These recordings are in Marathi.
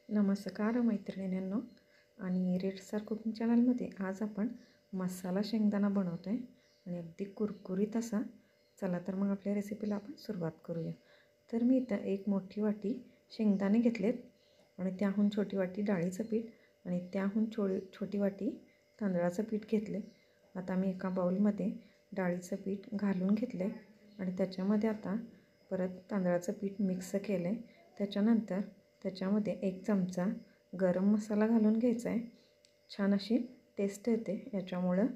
नमस्कार मैत्रिणींनो आणि रेड स्टार कुकिंग चॅनलमध्ये आज आपण मसाला शेंगदाणा बनवतो आहे आणि अगदी कुरकुरीत असा. चला तर मग आपल्या रेसिपीला आपण सुरुवात करूया. तर मी इथं एक मोठी वाटी शेंगदाणे घेतलेत आणि त्याहून छोटी वाटी डाळीचं पीठ आणि त्याहून छोटी वाटी तांदळाचं पीठ घेतले. आता मी एका बाउलमध्ये डाळीचं पीठ घालून घेतले आणि त्याच्यामध्ये आता परत तांदळाचं पीठ मिक्स केले. त्याच्यानंतर त्याच्यामध्ये 1 चमचा गरम मसाला घालून घ्यायचा आहे. छान अशी टेस्ट येते याच्यामुळं.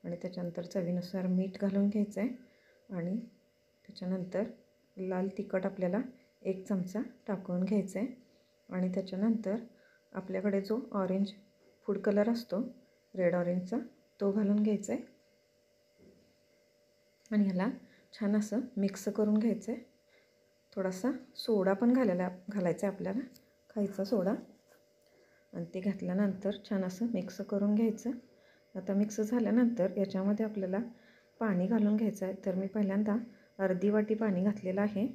आणि त्याच्यानंतर चवीनुसार मीठ घालून घ्यायचं आहे आणि त्याच्यानंतर लाल तिखट आपल्याला 1 चमचा टाकून घ्यायचं आहे आणि त्याच्यानंतर आपल्याकडे जो ऑरेंज फूड कलर असतो रेड ऑरेंजचा तो घालून घ्यायचा आहे आणि ह्याला छान असं मिक्स करून घ्यायचं आहे. थोडासा सोडा पण घालायचा आहे आपल्याला, खायचा सोडा, आणि ते घातल्यानंतर छान असं मिक्स करून घ्यायचं. आता मिक्स झाल्यानंतर याच्यामध्ये आपल्याला पाणी घालून घ्यायचं आहे. तर मी पहिल्यांदा अर्धी वाटी पाणी घातलेलं आहे.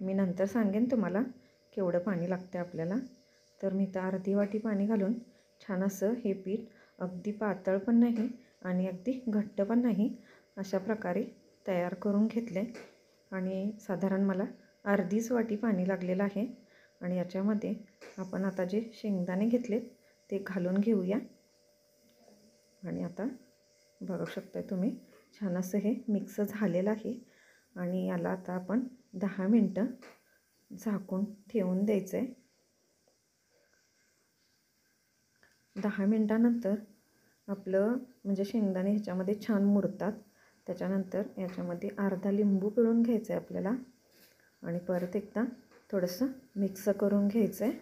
मी नंतर सांगेन तुम्हाला केवढं पाणी लागतं आपल्याला. तर मी तर अर्धी वाटी पाणी घालून छान असं हे पीठ अगदी पातळ पण नाही आणि अगदी घट्ट पण नाही अशा प्रकारे तयार करून घेतले आणि साधारण मला अर्धीच वाटी पाणी लागलेलं आहे. आणि याच्यामध्ये आपण आता जे शेंगदाणे घेतलेत ते घालून घेऊया. आणि आता बघू शकता तुम्ही छान असं हे मिक्स झालेलं आहे आणि याला आता आपण 10 मिनटं झाकून ठेवून द्यायचं आहे. 10 मिनटानंतर आपलं म्हणजे शेंगदाणे ह्याच्यामध्ये छान मुरतात. त्याच्यानंतर याच्यामध्ये अर्धा लिंबू पिळून घ्यायचं आहे आपल्याला आणि परत एकदा थोडंसं मिक्स करून घ्यायचं आहे.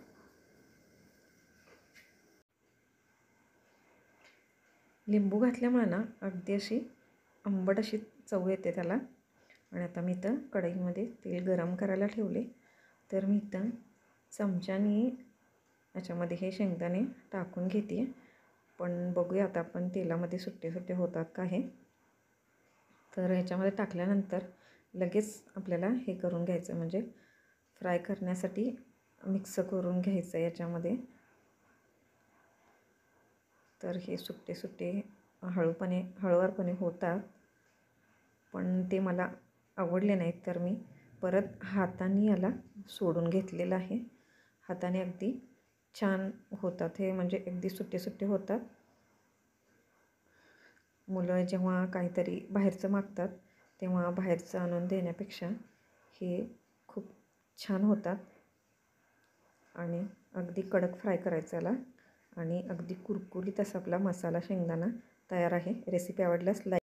लिंबू घातल्यामुळे ना अगदी अशी आंबट अशी चव येते त्याला. आणि आता मी इथं कढईमध्ये तेल गरम करायला ठेवले. तर मी इथं चमच्याने याच्यामध्ये हे शेंगदाणे टाकून घेते. पण बघूया आता आपण तेलामध्ये सुट्टे सुट्टे होतात का हे. तर ह्याच्यामध्ये टाकल्यानंतर लगेच आपल्याला हे करून घ्यायचं, म्हणजे फ्राय करण्यासाठी मिक्स करून घ्यायचं याच्यामध्ये. तर हे सुट्टे सुट्टे हळूवारपणे होतात, पण ते मला आवडले नाहीत. तर मी परत हाताने याला सोडून घेतलेलं आहे. हाताने अगदी छान होतात हे, म्हणजे अगदी सुट्टे सुट्टे होतात. मुलं जेव्हा काहीतरी बाहेरचं मागतात तेव्हा बाहेरचं आणून देण्यापेक्षा हे खूप छान होतात. आणि अगदी कडक फ्राय करायचं याला आणि अगदी कुरकुरीत असा आपला मसाला शेंगदाणा तयार आहे. रेसिपी आवडल्यास लाईक